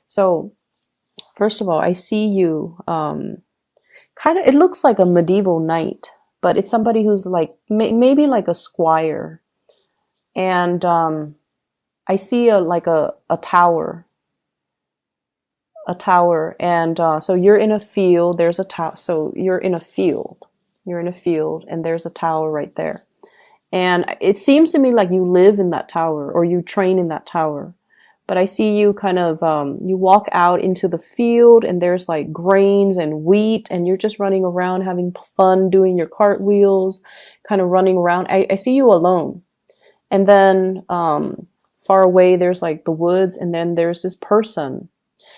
So first of all, I see you, kind of, it looks like a medieval knight, but it's somebody who's like, maybe like a squire. And, I see a tower, and so you're in a field. There's a tower. So you're in a field. You're in a field, and there's a tower right there. And it seems to me like you live in that tower or you train in that tower. But I see you kind of, you walk out into the field and there's like grains and wheat and you're just running around having fun doing your cartwheels, kind of running around. I see you alone. And then, far away, there's like the woods, and then there's this person.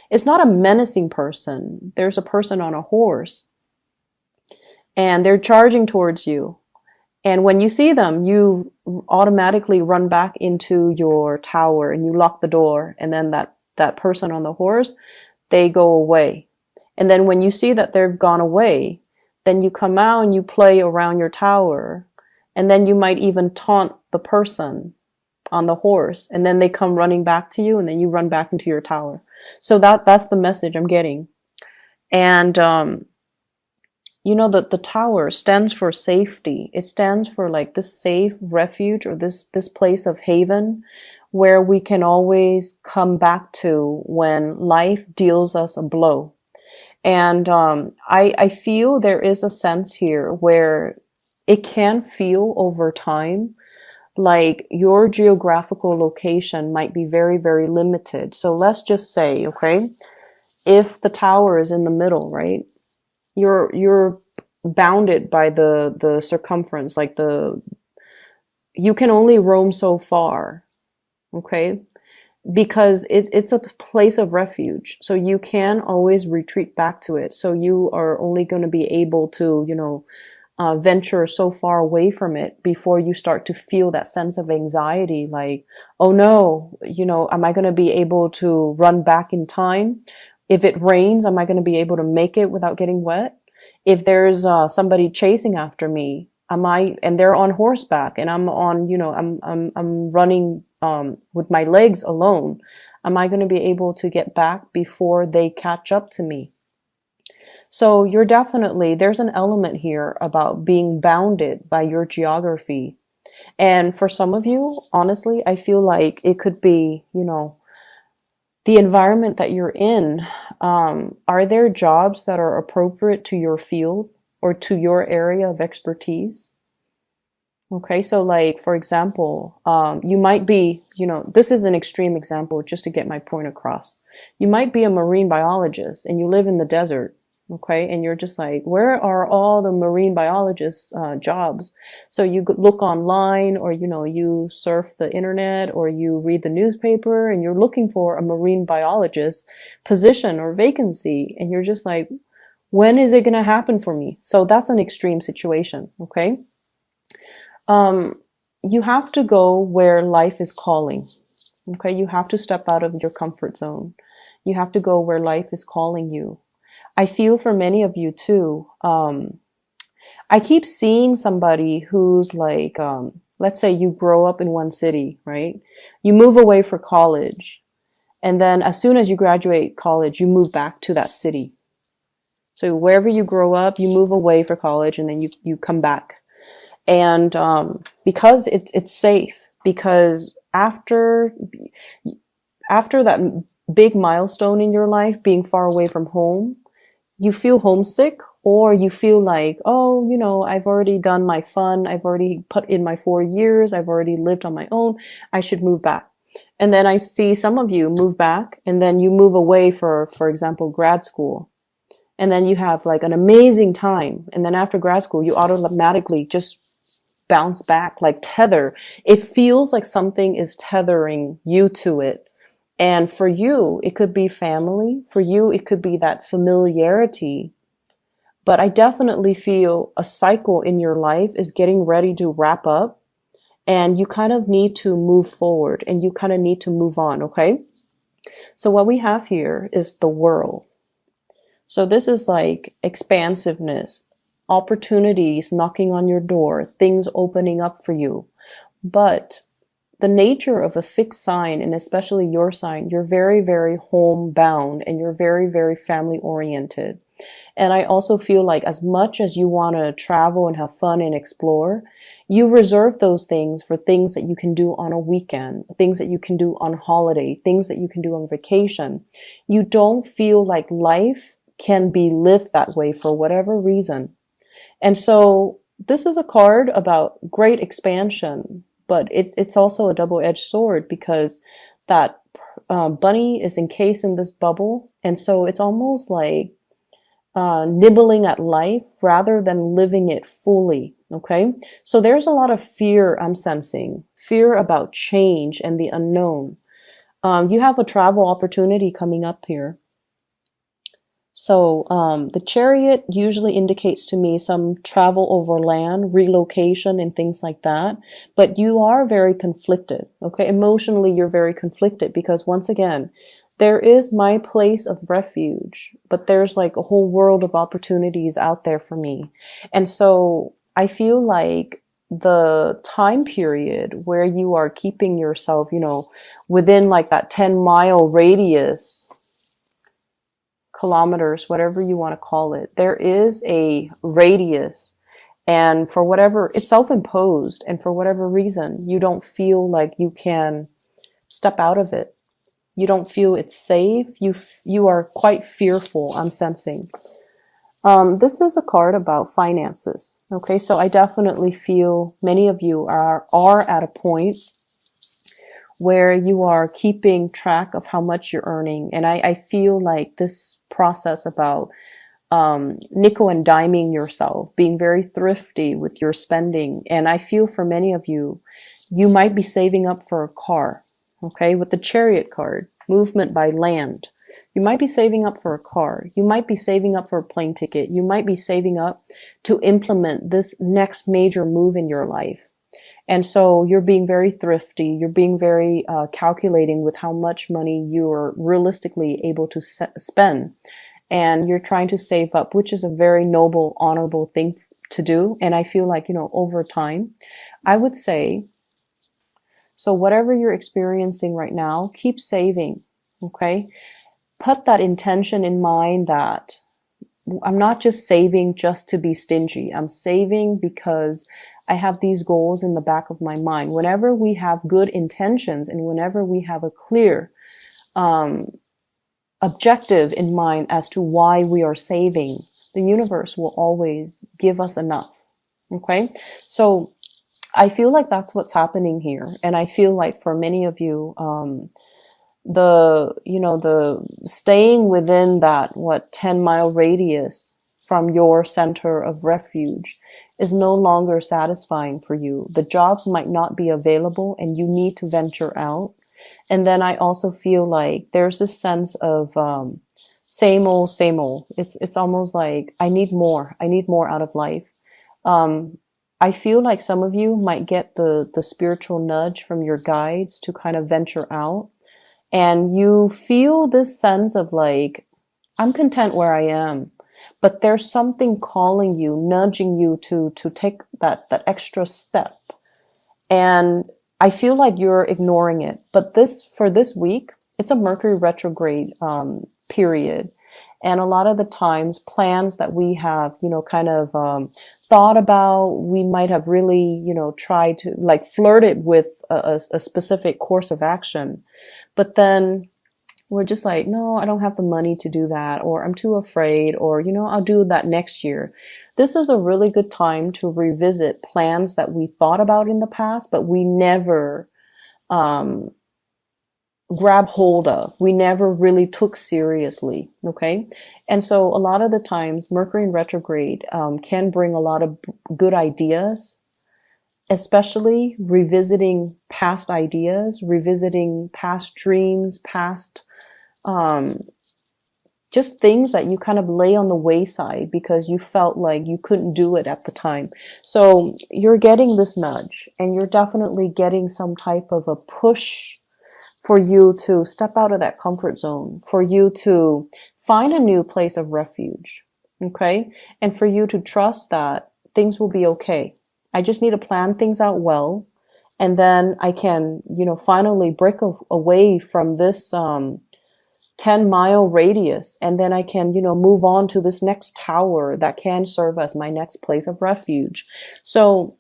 It's not a menacing person. There's a person on a horse and they're charging towards you. And when you see them, you automatically run back into your tower and you lock the door. And then that person on the horse, they go away. And then when you see that they've gone away, then you come out and you play around your tower. And then you might even taunt the person on the horse. And then they come running back to you and then you run back into your tower. So that's the message I'm getting. And, you know, the tower stands for safety. It stands for like this safe refuge or this place of haven where we can always come back to when life deals us a blow. And I feel there is a sense here where it can feel over time like your geographical location might be very, very limited. So let's just say, okay, if the tower is in the middle, right? You're bounded by the circumference, like you can only roam so far, okay? Because it's a place of refuge. So you can always retreat back to it. So you are only going to be able to, you know, venture so far away from it before you start to feel that sense of anxiety, like, oh no, you know, am I going to be able to run back in time? If it rains, am I going to be able to make it without getting wet? If there's somebody chasing after me, and they're on horseback and I'm on, you know, I'm running with my legs alone, am I going to be able to get back before they catch up to me? So there's an element here about being bounded by your geography. And for some of you, honestly, I feel like it could be, you know, the environment that you're in. Are there jobs that are appropriate to your field or to your area of expertise? Okay, so like, for example, you might be, you know, this is an extreme example just to get my point across. You might be a marine biologist and you live in the desert. Okay, and you're just like, where are all the marine biologist jobs? So you look online, or you know, you surf the internet, or you read the newspaper, and you're looking for a marine biologist position or vacancy, and you're just like, when is it going to happen for me? So that's an extreme situation. Okay, you have to go where life is calling. Okay, you have to step out of your comfort zone. You have to go where life is calling you. I feel for many of you too. I keep seeing somebody who's like, let's say you grow up in one city, right? You move away for college. And then as soon as you graduate college, you move back to that city. So wherever you grow up, you move away for college and then you come back. And because it's safe, because after that big milestone in your life, being far away from home, you feel homesick, or you feel like, oh, you know, I've already done my fun. I've already put in my 4 years. I've already lived on my own. I should move back. And then I see some of you move back and then you move away for example, grad school. And then you have like an amazing time. And then after grad school, you automatically just bounce back, like tether. It feels like something is tethering you to it. And for you, it could be family. For you, it could be that familiarity. But I definitely feel a cycle in your life is getting ready to wrap up. And you kind of need to move forward and you kind of need to move on, okay? So what we have here is the world. So this is like expansiveness, opportunities knocking on your door, things opening up for you. But the nature of a fixed sign, and especially your sign, you're very, very homebound and you're very, very family oriented. And I also feel like as much as you want to travel and have fun and explore, you reserve those things for things that you can do on a weekend, things that you can do on holiday, things that you can do on vacation. You don't feel like life can be lived that way for whatever reason. And so this is a card about great expansion, but it's also a double-edged sword because that bunny is encased in this bubble. And so it's almost like nibbling at life rather than living it fully. Okay. So there's a lot of fear I'm sensing, fear about change and the unknown. You have a travel opportunity coming up here. So the Chariot usually indicates to me some travel over land, relocation, and things like that. But you are very conflicted. Okay. Emotionally, you're very conflicted because once again, there is my place of refuge, but there's like a whole world of opportunities out there for me. And so I feel like the time period where you are keeping yourself, within like that 10-mile radius, kilometers, whatever you want to call it, there is a radius. And for whatever, it's self-imposed. And for whatever reason, you don't feel like you can step out of it. You don't feel it's safe. You are quite fearful, I'm sensing. This is a card about finances. Okay, so I definitely feel many of you are at a point where you are keeping track of how much you're earning. And I feel like this process about nickel and diming yourself, being very thrifty with your spending. And I feel for many of you, you might be saving up for a car. Okay, with the Chariot card, movement by land. You might be saving up for a car. You might be saving up for a plane ticket. You might be saving up to implement this next major move in your life. And so you're being very thrifty. You're being very calculating with how much money you're realistically able to spend. And you're trying to save up, which is a very noble, honorable thing to do. And I feel like, over time, I would say, so whatever you're experiencing right now, keep saving, okay? Put that intention in mind that I'm not just saving just to be stingy. I'm saving because I have these goals in the back of my mind. Whenever we have good intentions and whenever we have a clear objective in mind as to why we are saving, the universe will always give us enough, okay? So I feel like that's what's happening here. And I feel like for many of you, the staying within that, 10-mile radius from your center of refuge is no longer satisfying for you. The jobs might not be available and you need to venture out. And then I also feel like there's this sense of, same old, same old. It's almost like I need more out of life. I feel like some of you might get the spiritual nudge from your guides to kind of venture out. And you feel this sense of like, I'm content where I am, but there's something calling you, nudging you to take that extra step. And I feel like you're ignoring it. But for this week, it's a Mercury retrograde period. And a lot of the times plans that we have, kind of thought about, we might have really, tried to like flirted with a specific course of action. But then we're just like, no, I don't have the money to do that, or I'm too afraid, or, I'll do that next year. This is a really good time to revisit plans that we thought about in the past, but we never grab hold of. We never really took seriously. Okay. And so a lot of the times Mercury in retrograde can bring a lot of good ideas, especially revisiting past ideas, revisiting past dreams, past just things that you kind of lay on the wayside because you felt like you couldn't do it at the time. So you're getting this nudge, and you're definitely getting some type of a push for you to step out of that comfort zone, for you to find a new place of refuge, okay? And for you to trust that things will be okay. I just need to plan things out well, And then I can, finally break away from this 10-mile radius, and then I can, move on to this next tower that can serve as my next place of refuge. So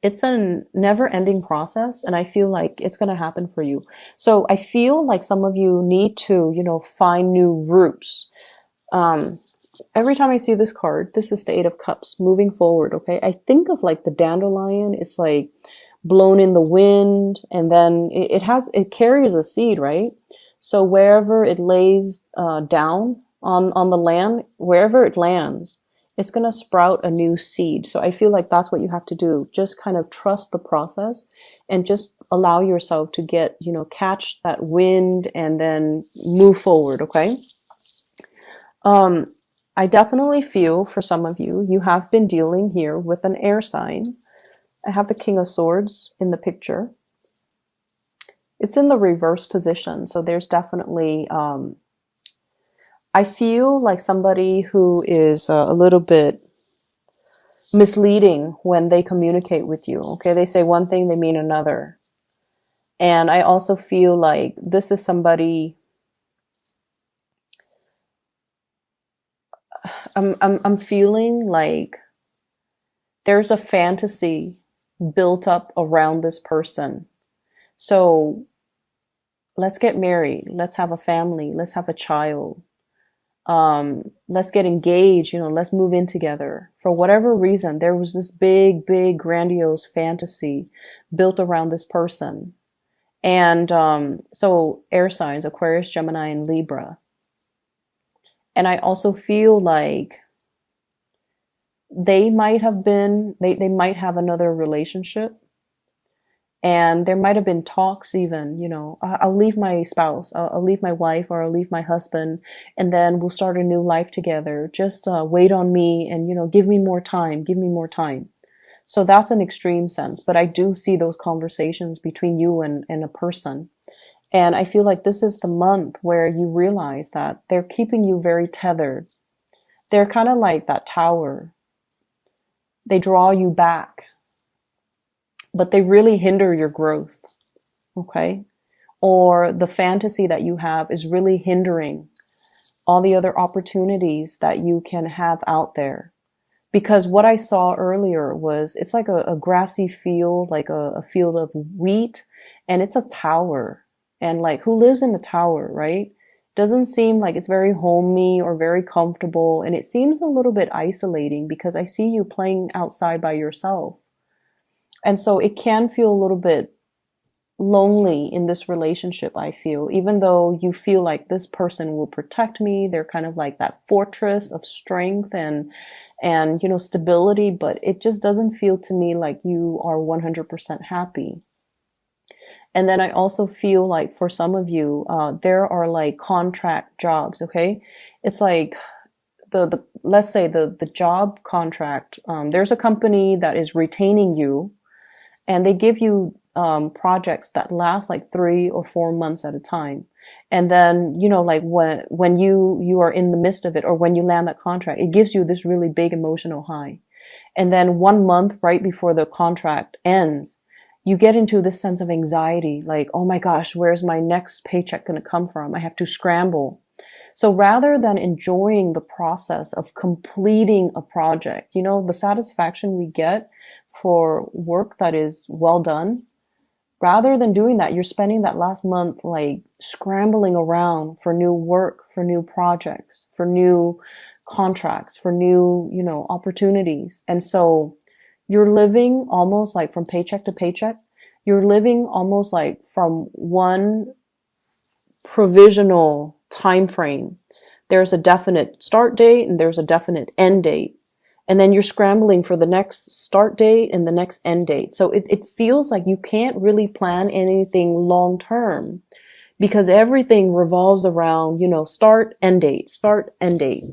it's a never ending process, and I feel like it's going to happen for you. So I feel like some of you need to, find new routes. Every time I see this card, this is the Eight of Cups, moving forward, okay? I think of like the dandelion. It's like blown in the wind, and then it carries a seed, right? So wherever it lays down on the land, wherever it lands, it's going to sprout a new seed. So I feel like that's what you have to do. Just kind of trust the process and just allow yourself to get, catch that wind and then move forward, okay? I definitely feel for some of you, you have been dealing here with an air sign. I have the King of Swords in the picture. It's in the reverse position, so there's definitely, I feel like somebody who is a little bit misleading when they communicate with you, okay? They say one thing, they mean another. And I also feel like this is somebody, I'm feeling like there's a fantasy built up around this person. So let's get married. Let's have a family. Let's have a child. Let's get engaged. Let's move in together. For whatever reason, there was this big, big, grandiose fantasy built around this person. And so air signs, Aquarius, Gemini, and Libra. And I also feel like they might have another relationship. And there might have been talks even, I'll leave my spouse, I'll leave my wife, or I'll leave my husband, and then we'll start a new life together. Just wait on me and, give me more time, give me more time. So that's an extreme sense, but I do see those conversations between you and a person. And I feel like this is the month where you realize that they're keeping you very tethered. They're kind of like that tower. They draw you back, but they really hinder your growth, okay? Or the fantasy that you have is really hindering all the other opportunities that you can have out there. Because what I saw earlier was, it's like a grassy field, like a field of wheat, and it's a tower. And like, who lives in a tower, right? Doesn't seem like it's very homey or very comfortable. And it seems a little bit isolating because I see you playing outside by yourself. And so it can feel a little bit lonely in this relationship, I feel, even though you feel like this person will protect me. They're kind of like that fortress of strength and stability, but it just doesn't feel to me like you are 100% happy. And then I also feel like for some of you, there are like contract jobs, okay? It's like let's say the job contract, there's a company that is retaining you, and they give you projects that last like 3 or 4 months at a time. And then, like when you are in the midst of it, or when you land that contract, it gives you this really big emotional high. And then 1 month right before the contract ends, you get into this sense of anxiety, like, oh my gosh, where's my next paycheck going to come from? I have to scramble. So rather than enjoying the process of completing a project, the satisfaction we get for work that is well done, rather than doing that, you're spending that last month like scrambling around for new work, for new projects, for new contracts, for new, opportunities. And so you're living almost like from paycheck to paycheck. You're living almost like from one provisional time frame. There's a definite start date and there's a definite end date. And then you're scrambling for the next start date and the next end date. So it feels like you can't really plan anything long term because everything revolves around, start, end date, start, end date.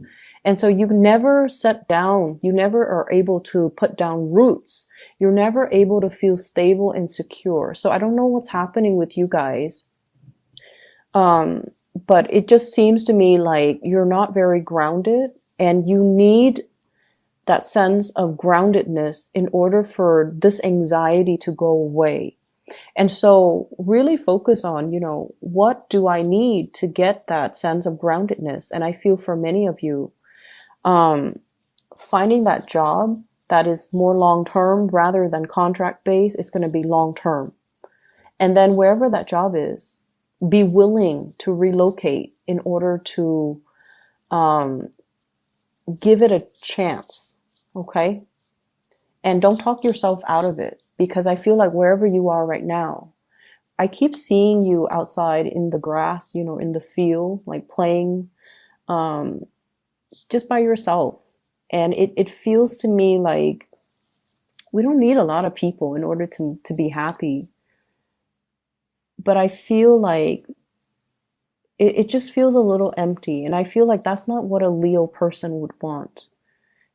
And so you never set down, you never are able to put down roots. You're never able to feel stable and secure. So I don't know what's happening with you guys. But it just seems to me like you're not very grounded, and you need that sense of groundedness in order for this anxiety to go away. And so really focus on, what do I need to get that sense of groundedness? And I feel for many of you, um, finding that job that is more long term rather than contract based is going to be long term. And then wherever that job is, be willing to relocate in order to um, give it a chance. Okay. And don't talk yourself out of it, because I feel like wherever you are right now, I keep seeing you outside in the grass, in the field, like playing, um, just by yourself. And it feels to me like we don't need a lot of people in order to be happy. But I feel like it just feels a little empty. And I feel like that's not what a Leo person would want.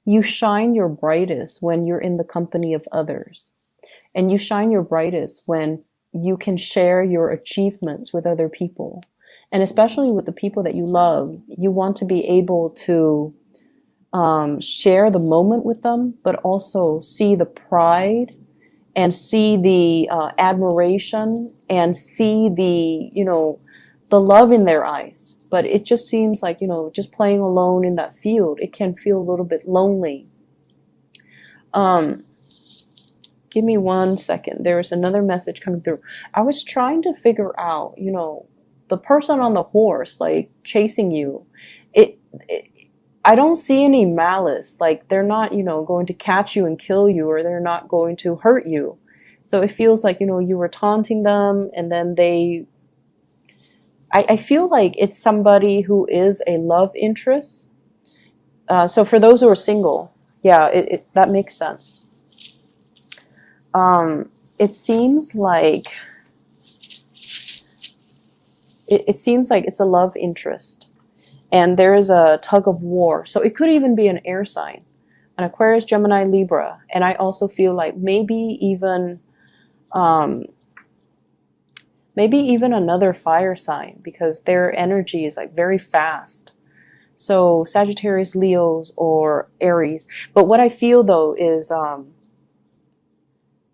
You shine your brightest when you're in the company of others. And you shine your brightest when you can share your achievements with other people. And especially with the people that you love, you want to be able to share the moment with them, but also see the pride and see the admiration and see the love in their eyes. But it just seems like, just playing alone in that field, it can feel a little bit lonely. Give me 1 second. There is another message coming through. I was trying to figure out, the person on the horse, like chasing you, it I don't see any malice. Like they're not, going to catch you and kill you, or they're not going to hurt you. So it feels like, you were taunting them, and then I feel like it's somebody who is a love interest. So for those who are single, yeah, that makes sense. It seems like it's a love interest. And there is a tug of war. So it could even be an air sign, an Aquarius, Gemini, Libra. And I also feel like maybe even another fire sign, because their energy is like very fast. So Sagittarius, Leos, or Aries. But what I feel though is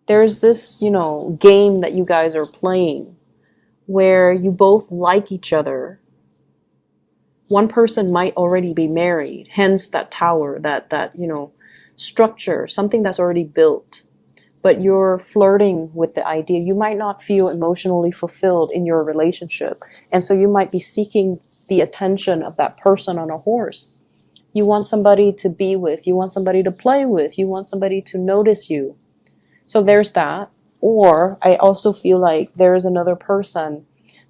there's this, game that you guys are playing where you both like each other. One person might already be married, hence that tower, that structure, something that's already built. But you're flirting with the idea. You might not feel emotionally fulfilled in your relationship. And so you might be seeking the attention of that person on a horse. You want somebody to be with. You want somebody to play with. You want somebody to notice you. So there's that. Or I also feel like there's another person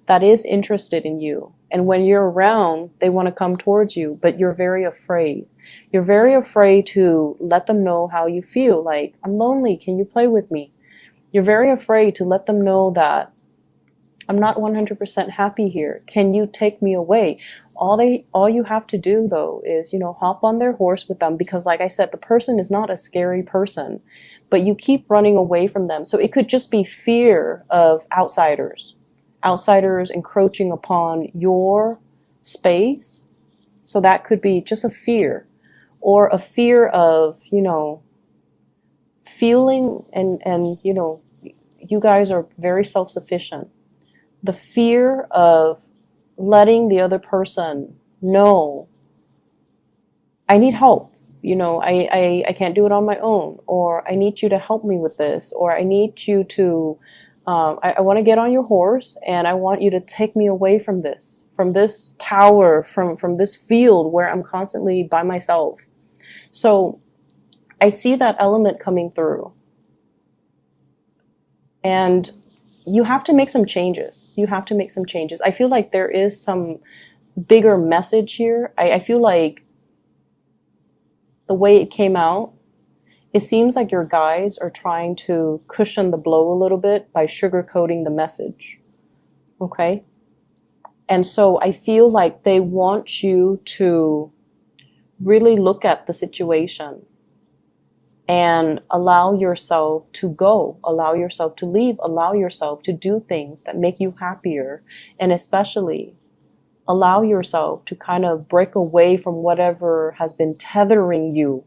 that is interested in you. And when you're around, they want to come towards you, but you're very afraid. You're very afraid to let them know how you feel. Like, I'm lonely. Can you play with me? You're very afraid to let them know that I'm not 100% happy here. Can you take me away? All you have to do though is, hop on their horse with them, because like I said, the person is not a scary person, but you keep running away from them. So it could just be fear of outsiders encroaching upon your space. So that could be just a fear, or a fear of, feeling and you guys are very self-sufficient. The fear of letting the other person know, I need help. I can't do it on my own, or I need you to help me with this, or I need you to I want to get on your horse, and I want you to take me away from this tower, from this field where I'm constantly by myself. So I see that element coming through. And you have to make some changes. I feel like there is some bigger message here. I feel like the way it came out, it seems like your guides are trying to cushion the blow a little bit by sugarcoating the message. Okay? And so I feel like they want you to really look at the situation and allow yourself to go, allow yourself to leave, allow yourself to do things that make you happier, and especially allow yourself to kind of break away from whatever has been tethering you